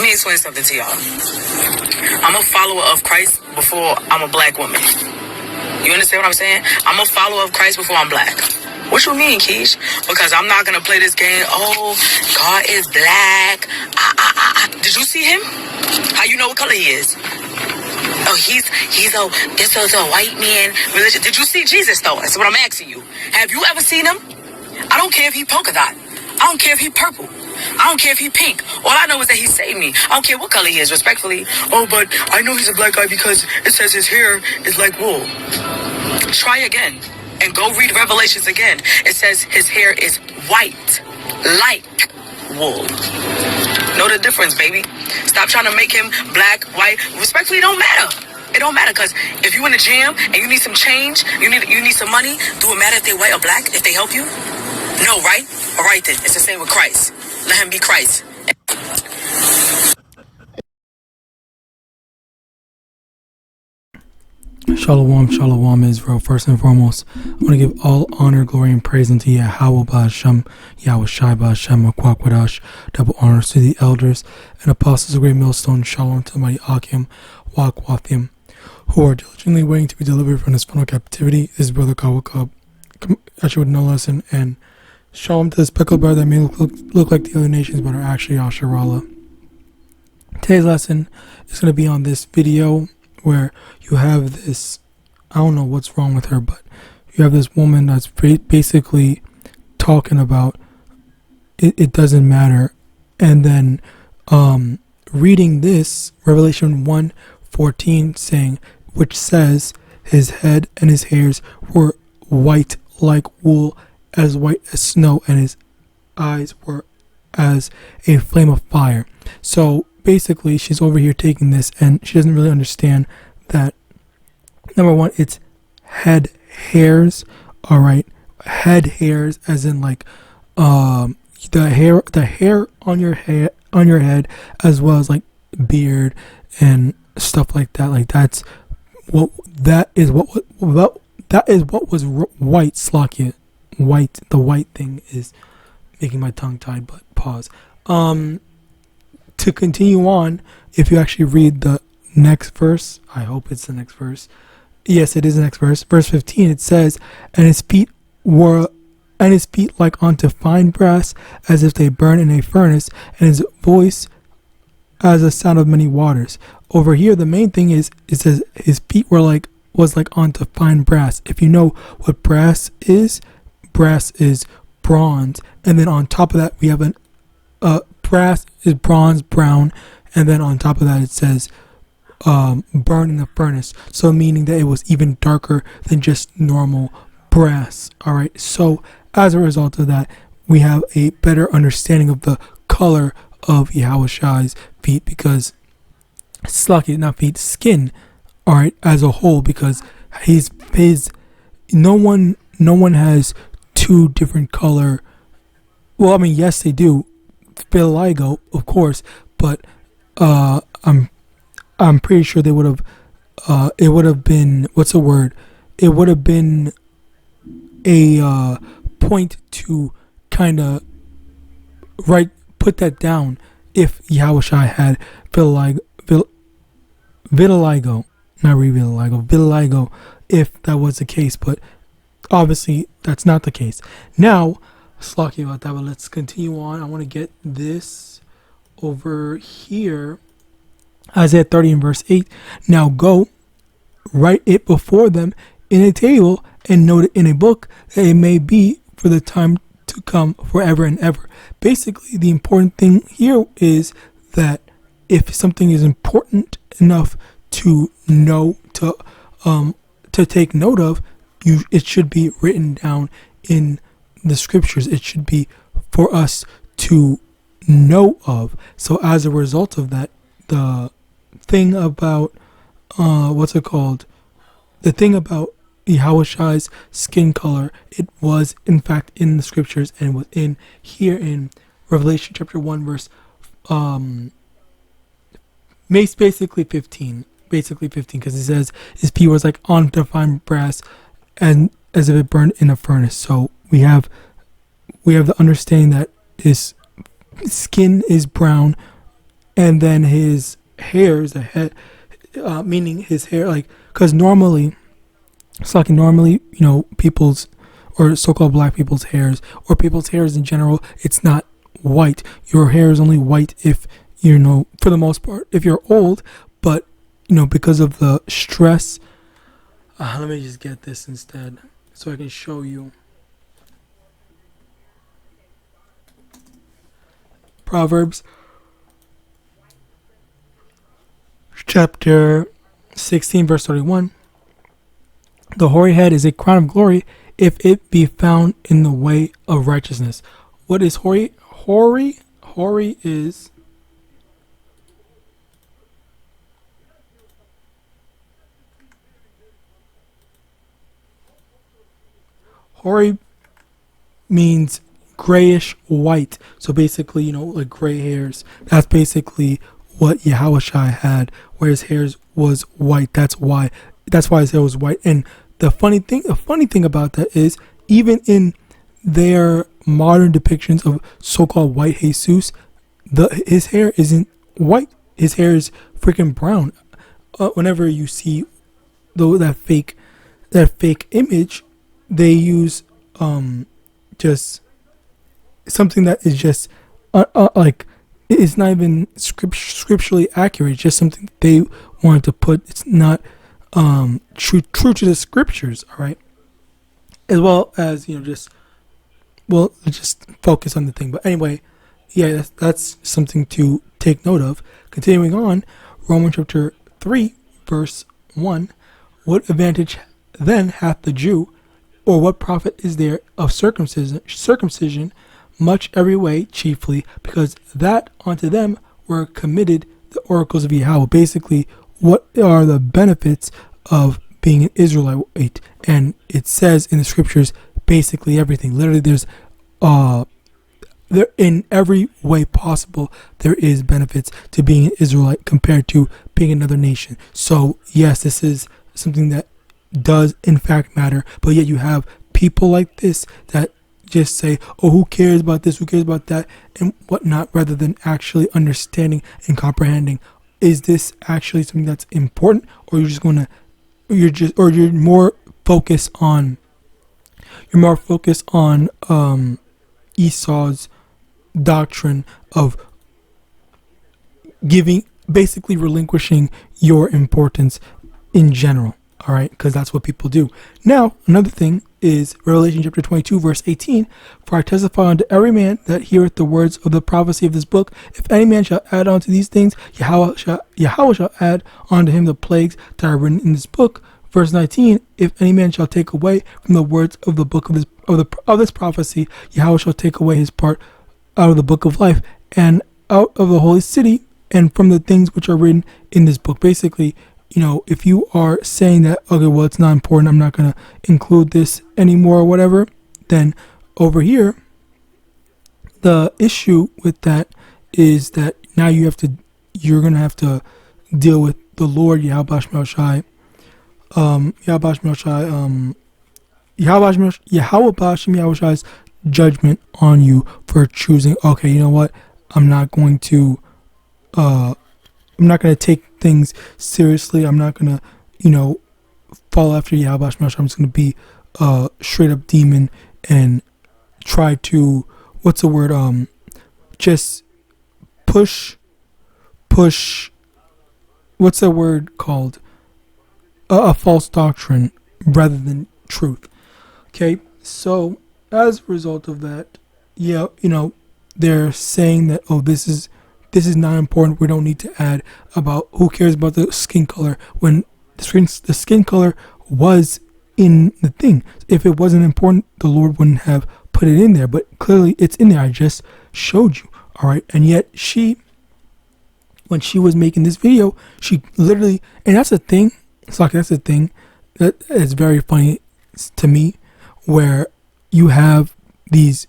me explain something to y'all. I'm a follower of Christ before I'm a black woman. You understand what I'm saying? I'm a follower of Christ before I'm black. What you mean, Keish? Because I'm not gonna play this game. Oh, God is black. Did you see him? How you know what color he is? Oh, this is a white man religion. Did you see Jesus though? That's what I'm asking you. Have you ever seen him? I don't care if he polka dot. I don't care if he purple. I don't care if he pink. All I know is that he saved me. I don't care what color he is, respectfully. Oh, but I know he's a black guy because it says his hair is like wool. Try again and go read Revelations again. It says his hair is white, like wool. Know the difference, baby. Stop trying to make him black, white. Respectfully, it don't matter. It don't matter, because if you in a jam and you need some change, you need some money, do it matter if they white or black, if they help you? No, right? All right then. It's the same with Christ. Let him be Christ. Shalom, shalom, Israel. First and foremost, I want to give all honor, glory, and praise unto YAHAWAH, YAHAWASHI, double honors to the elders and apostles of Great Millstone. Shalom to mighty AHPARYAM, who are diligently waiting to be delivered from this final captivity. This is Brother Kawakab, actually with no lesson, and shalom to the speckled bird that may look like the other nations but are actually Asherallah. Today's lesson is going to be on this video where you have this, I don't know what's wrong with her, but you have this woman that's basically talking about it doesn't matter, and then reading this Revelation 1:14 saying, which says his head and his hairs were white like wool, as white as snow, and his eyes were as a flame of fire. So basically she's over here taking this and she doesn't really understand that, number one, it's head hairs. All right, head hairs as in like the hair on your head, as well as like beard and stuff like that. Like that is what was white. Slakia, white. The white thing is making my tongue tied, but pause. To continue on, if you actually read the next verse, I hope it's the next verse. Yes, it is the next verse. Verse 15, it says, and his feet like unto fine brass, as if they burn in a furnace, and his voice as a sound of many waters. Over here, the main thing is, it says his feet was like unto fine brass. If you know what brass is bronze, and then on top of that we have brass is bronze brown, and then on top of that it says burn in the furnace, so meaning that it was even darker than just normal brass. All right, so as a result of that, we have a better understanding of the color of Yahawashai's feet, because skin, all right, as a whole, because his no one has two different color. Well, I mean, yes, they do. Vitiligo, of course, but I'm pretty sure they would have. It would have been, what's the word? It would have been a point to kind of put that down if Yahawashi had vitiligo, not really vitiligo, if that was the case. But obviously that's not the case. Now, slucky about that, but let's continue on. I want to get this over here. Isaiah 30 and verse 8. Now go, write it before them in a table, and note it in a book, that it may be for the time to come forever and ever. Basically, the important thing here is that if something is important enough to know, to take note of, it should be written down in the scriptures. It should be for us to know of. So as a result of that, the thing about the thing about Yahawashi's skin color, it was in fact in the scriptures, and was in here in Revelation chapter 1 verse basically 15, because it says his feet was like undefined brass, and as if it burned in a furnace. So we have the understanding that his skin is brown, and then his hairs, the head, meaning his hair, like, because normally, it's like normally, people's, or so-called black people's hairs, or people's hairs in general, it's not white. Your hair is only white if, for the most part, if you're old, but, because of the stress, let me just get this instead, so I can show you. Proverbs chapter 16 verse 31. The hoary head is a crown of glory if it be found in the way of righteousness. What is hoary? Hoary is hoary means grayish white. So basically, like gray hairs. That's basically what Yahawashi had, where his hair was white. That's why his hair was white. And the funny thing about that is, even in their modern depictions of so-called white Jesus, his hair isn't white. His hair is freaking brown. Whenever you see that fake image, they use just something that is just like, it's not even scripturally accurate. It's just something they wanted to put. It's not true to the scriptures. All right, as well as just focus on the thing. But anyway, yeah, that's something to take note of. Continuing on, Romans chapter 3 verse 1. What advantage then hath the Jew, or what profit is there of circumcision? Much every way, chiefly because that unto them were committed the oracles of Yahweh. Basically, what are the benefits of being an Israelite? And it says in the scriptures basically everything. Literally, there's there in every way possible there is benefits to being an Israelite compared to being another nation. So yes, this is something that does in fact matter, but yet you have people like this that just say, oh, who cares about this, who cares about that, and whatnot, rather than actually understanding and comprehending, is this actually something that's important, or you're more focused on Esau's doctrine of basically relinquishing your importance in general. All right, because that's what people do. Now, another thing is Revelation chapter 22, verse 18. For I testify unto every man that heareth the words of the prophecy of this book. If any man shall add unto these things, Yahweh shall add unto him the plagues that are written in this book. Verse 19. If any man shall take away from the words of the book of this prophecy, Yahweh shall take away his part out of the book of life, and out of the holy city, and from the things which are written in this book. Basically, if you are saying that, okay, well, it's not important, I'm not going to include this anymore or whatever, then over here, the issue with that is that now you're going to have to deal with the Lord, Yahawashi, Yahawah's judgment on you for choosing, okay, you know what, I'm not going to take things seriously. I'm not going to, follow after Yahweh. I'm just going to be a straight up demon and try to, just push, what's the word called? A false doctrine rather than truth. Okay, so as a result of that, they're saying that, oh, this is not important. We don't need to add about who cares about the skin color when the skin color was in the thing. If it wasn't important, the Lord wouldn't have put it in there. But clearly, it's in there. I just showed you. All right, and yet when she was making this video, she literally, and that's the thing. It's like that's the thing that is very funny to me, where you have these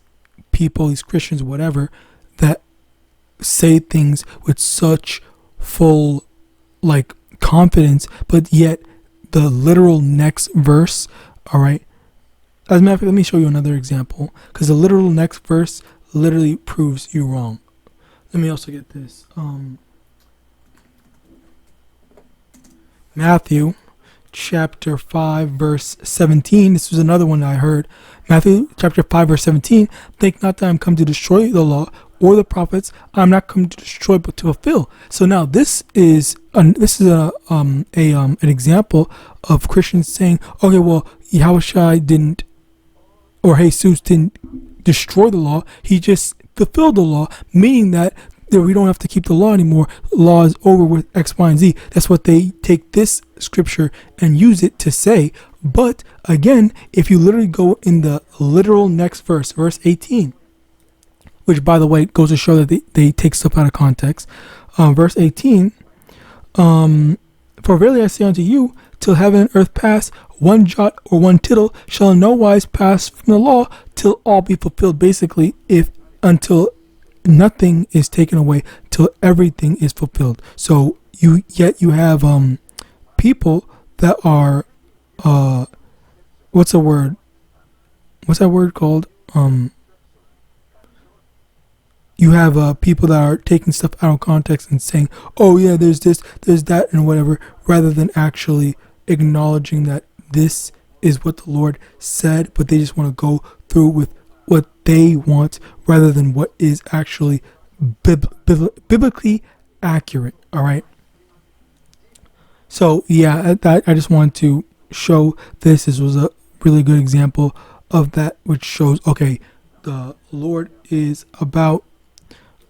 people, these Christians, whatever, that say things with such full confidence, but yet the literal next verse, all right, as a matter of fact, let me show you another example, because the literal next verse literally proves you wrong. Let me also get this. Matthew chapter 5 verse 17. This was another one that I heard. Matthew chapter 5 verse 17. Think not that I'm come to destroy the law or the prophets. I'm not come to destroy but to fulfill. So now this is an example of Christians saying, okay, well, Yahawashi didn't, or Jesus didn't destroy the law. He just fulfilled the law, meaning that we don't have to keep the law anymore. Law is over with X, Y, and Z. That's what they take this scripture and use it to say. But again, if you literally go in the literal next verse, verse 18, which by the way goes to show that they take stuff out of context. Verse 18, for verily I say unto you, till heaven and earth pass, one jot or one tittle shall in no wise pass from the law till all be fulfilled. Basically, until nothing is taken away, till everything is fulfilled. So you have people that are what's that word called? You have people that are taking stuff out of context and saying, oh yeah, there's this, there's that, and whatever, rather than actually acknowledging that this is what the Lord said, but they just want to go through with what they want rather than what is actually biblically accurate. All right. So yeah, I just wanted to show this. This was a really good example of that, which shows, okay, the Lord is about,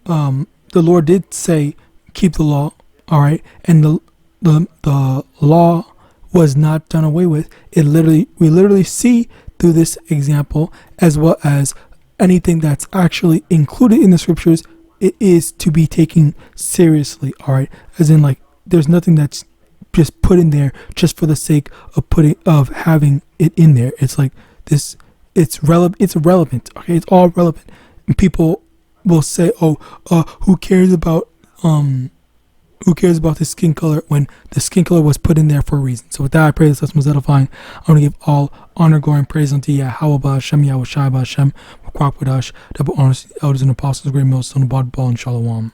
the Lord did say, keep the law. All right. And the law was not done away with. We literally see through this example, as well as anything that's actually included in the scriptures, it is to be taken seriously. All right. As in, like, there's nothing that's just put in there just for the sake of having it in there. It's like this, it's relevant. Okay. It's all relevant. And people will say, who cares about the skin color, when the skin color was put in there for a reason. So with that, I pray this lesson was edifying. I want to give all honor, glory, and praise unto YAHAWAH, Hashem, YAHAWASHI, Hashem, double honors to the elders and apostles, great millstone, abad, ball, and shalom.